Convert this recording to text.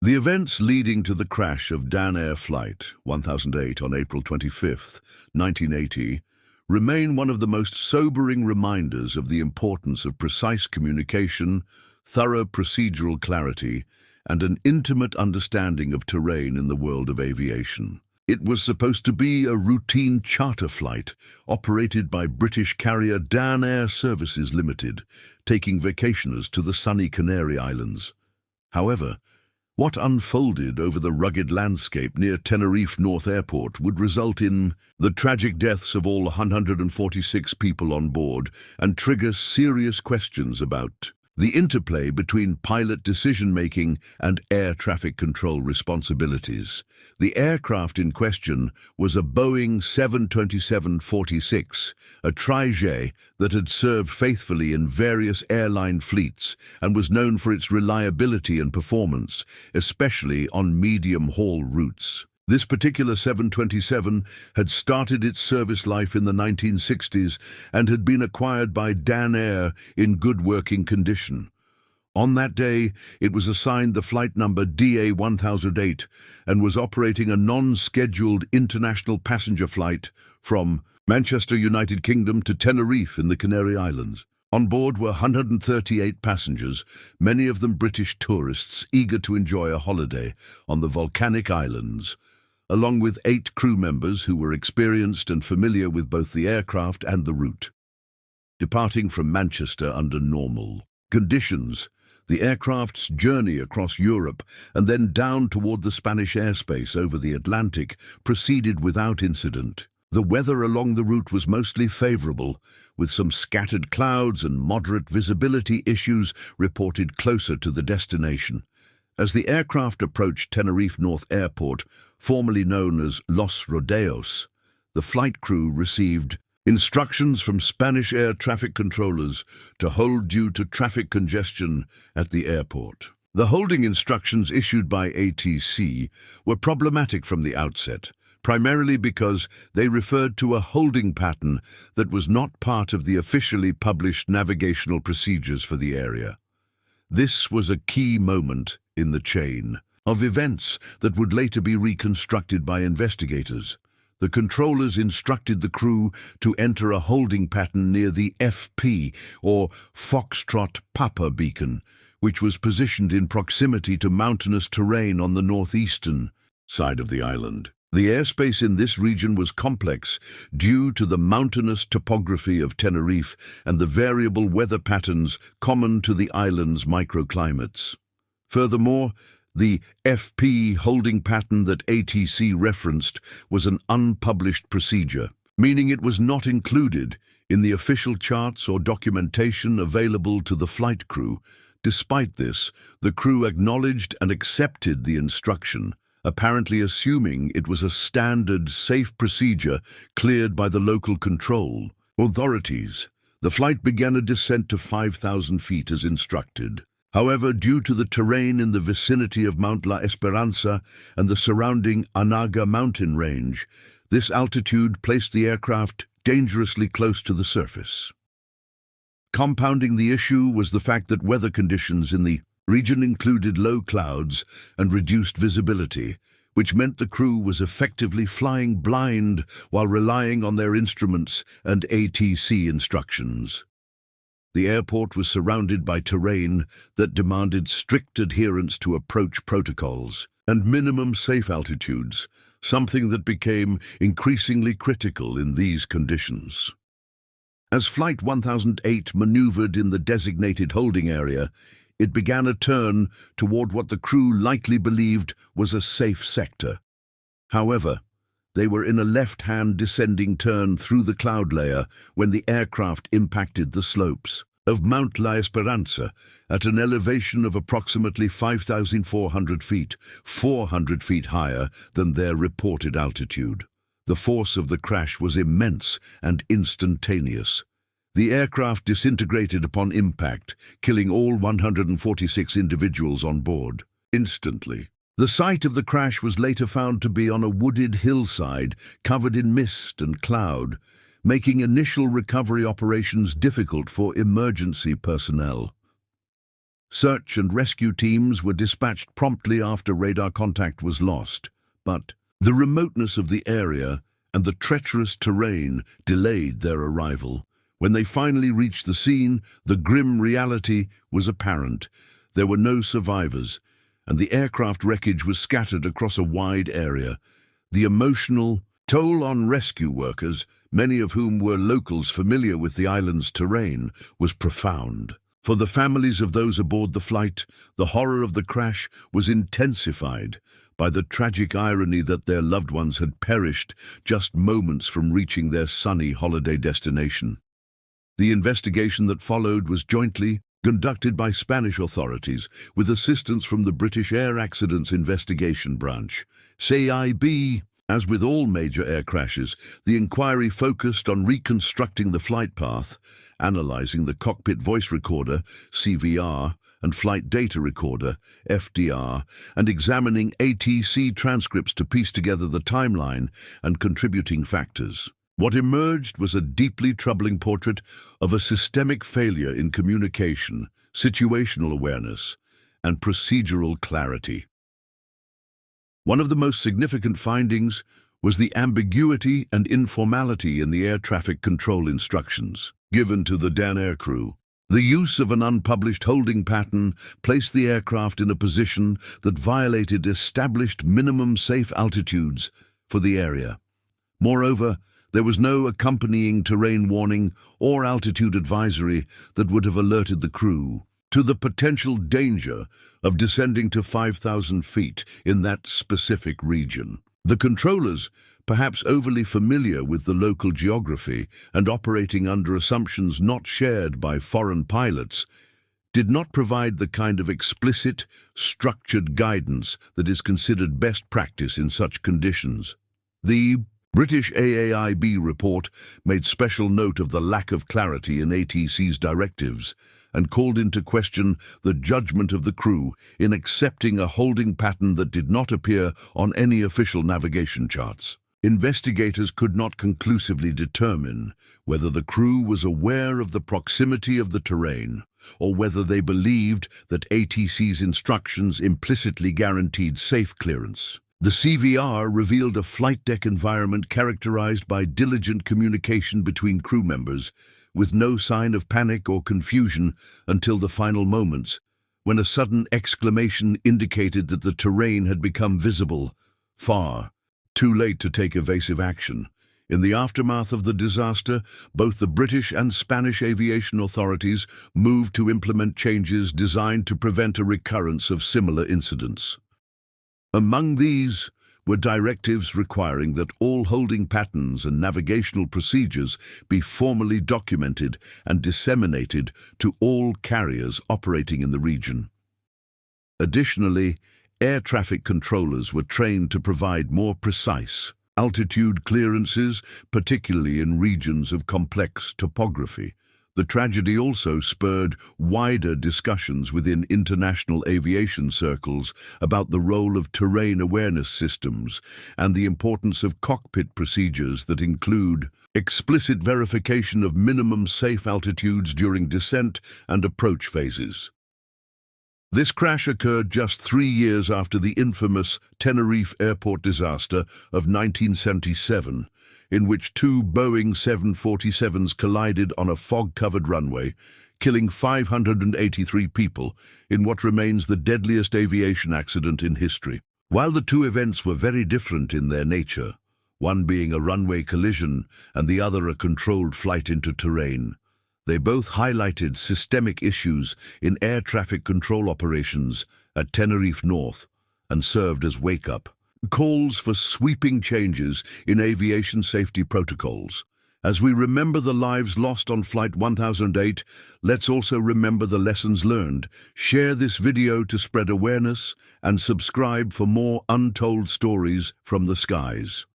The events leading to the crash of Dan Air Flight 1008 on April 25, 1980, remain one of the most sobering reminders of the importance of precise communication, thorough procedural clarity, and an intimate understanding of terrain in the world of aviation. It was supposed to be a routine charter flight operated by British carrier Dan Air Services Limited, taking vacationers to the sunny Canary Islands. However, what unfolded over the rugged landscape near Tenerife North Airport would result in the tragic deaths of all 146 people on board and trigger serious questions about the interplay between pilot decision-making and air traffic control responsibilities. The aircraft in question was a Boeing 727-46, a tragically that had served faithfully in various airline fleets and was known for its reliability and performance, especially on medium-haul routes. This particular 727 had started its service life in the 1960s and had been acquired by Dan Air in good working condition. On that day, it was assigned the flight number DA-1008 and was operating a non-scheduled international passenger flight from Manchester, United Kingdom to Tenerife in the Canary Islands. On board were 138 passengers, many of them British tourists eager to enjoy a holiday on the volcanic islands, along with 8 crew members who were experienced and familiar with both the aircraft and the route. Departing from Manchester under normal conditions, the aircraft's journey across Europe and then down toward the Spanish airspace over the Atlantic proceeded without incident. The weather along the route was mostly favorable, with some scattered clouds and moderate visibility issues reported closer to the destination. As the aircraft approached Tenerife North Airport, formerly known as Los Rodeos, the flight crew received instructions from Spanish air traffic controllers to hold due to traffic congestion at the airport. The holding instructions issued by ATC were problematic from the outset, primarily because they referred to a holding pattern that was not part of the officially published navigational procedures for the area. This was a key moment in the chain of events that would later be reconstructed by investigators. The controllers instructed the crew to enter a holding pattern near the FP, or Foxtrot Papa beacon, which was positioned in proximity to mountainous terrain on the northeastern side of the island. The airspace in this region was complex due to the mountainous topography of Tenerife and the variable weather patterns common to the island's microclimates. Furthermore, the FP holding pattern that ATC referenced was an unpublished procedure, meaning it was not included in the official charts or documentation available to the flight crew. Despite this, the crew acknowledged and accepted the instruction, apparently assuming it was a standard, safe procedure cleared by the local control authorities. The flight began a descent to 5,000 feet as instructed. However, due to the terrain in the vicinity of Mount La Esperanza and the surrounding Anaga mountain range, this altitude placed the aircraft dangerously close to the surface. Compounding the issue was the fact that weather conditions in the region included low clouds and reduced visibility, which meant the crew was effectively flying blind while relying on their instruments and ATC instructions. The airport was surrounded by terrain that demanded strict adherence to approach protocols and minimum safe altitudes, something that became increasingly critical in these conditions. As Flight 1008 maneuvered in the designated holding area, it began a turn toward what the crew likely believed was a safe sector. However, they were in a left-hand descending turn through the cloud layer when the aircraft impacted the slopes of Mount La Esperanza at an elevation of approximately 5,400 feet, 400 feet higher than their reported altitude. The force of the crash was immense and instantaneous. The aircraft disintegrated upon impact, killing all 146 individuals on board instantly. The site of the crash was later found to be on a wooded hillside covered in mist and cloud, making initial recovery operations difficult for emergency personnel. Search and rescue teams were dispatched promptly after radar contact was lost, but the remoteness of the area and the treacherous terrain delayed their arrival. When they finally reached the scene, the grim reality was apparent. There were no survivors, and the aircraft wreckage was scattered across a wide area. The emotional toll on rescue workers, many of whom were locals familiar with the island's terrain, was profound. For the families of those aboard the flight, the horror of the crash was intensified by the tragic irony that their loved ones had perished just moments from reaching their sunny holiday destination. The investigation that followed was jointly conducted by Spanish authorities with assistance from the British Air Accidents Investigation Branch, CIB. As with all major air crashes, the inquiry focused on reconstructing the flight path, analyzing the cockpit voice recorder, CVR, and flight data recorder, FDR, and examining ATC transcripts to piece together the timeline and contributing factors. What emerged was a deeply troubling portrait of a systemic failure in communication, situational awareness, and procedural clarity. One of the most significant findings was the ambiguity and informality in the air traffic control instructions given to the Dan Air crew. The use of an unpublished holding pattern placed the aircraft in a position that violated established minimum safe altitudes for the area. Moreover, there was no accompanying terrain warning or altitude advisory that would have alerted the crew to the potential danger of descending to 5,000 feet in that specific region. The controllers, perhaps overly familiar with the local geography and operating under assumptions not shared by foreign pilots, did not provide the kind of explicit, structured guidance that is considered best practice in such conditions. The British AAIB report made special note of the lack of clarity in ATC's directives and called into question the judgment of the crew in accepting a holding pattern that did not appear on any official navigation charts. Investigators could not conclusively determine whether the crew was aware of the proximity of the terrain or whether they believed that ATC's instructions implicitly guaranteed safe clearance. The CVR revealed a flight deck environment characterized by diligent communication between crew members, with no sign of panic or confusion until the final moments, when a sudden exclamation indicated that the terrain had become visible, far too late to take evasive action. In the aftermath of the disaster, both the British and Spanish aviation authorities moved to implement changes designed to prevent a recurrence of similar incidents. Among these were directives requiring that all holding patterns and navigational procedures be formally documented and disseminated to all carriers operating in the region. Additionally, air traffic controllers were trained to provide more precise altitude clearances, particularly in regions of complex topography. The tragedy also spurred wider discussions within international aviation circles about the role of terrain awareness systems and the importance of cockpit procedures that include explicit verification of minimum safe altitudes during descent and approach phases. This crash occurred just 3 years after the infamous Tenerife Airport disaster of 1977, in which 2 Boeing 747s collided on a fog-covered runway, killing 583 people in what remains the deadliest aviation accident in history. While the 2 events were very different in their nature, one being a runway collision and the other a controlled flight into terrain, they both highlighted systemic issues in air traffic control operations at Tenerife North and served as wake-up calls for sweeping changes in aviation safety protocols. As we remember the lives lost on Flight 1008, let's also remember the lessons learned. Share this video to spread awareness and subscribe for more untold stories from the skies.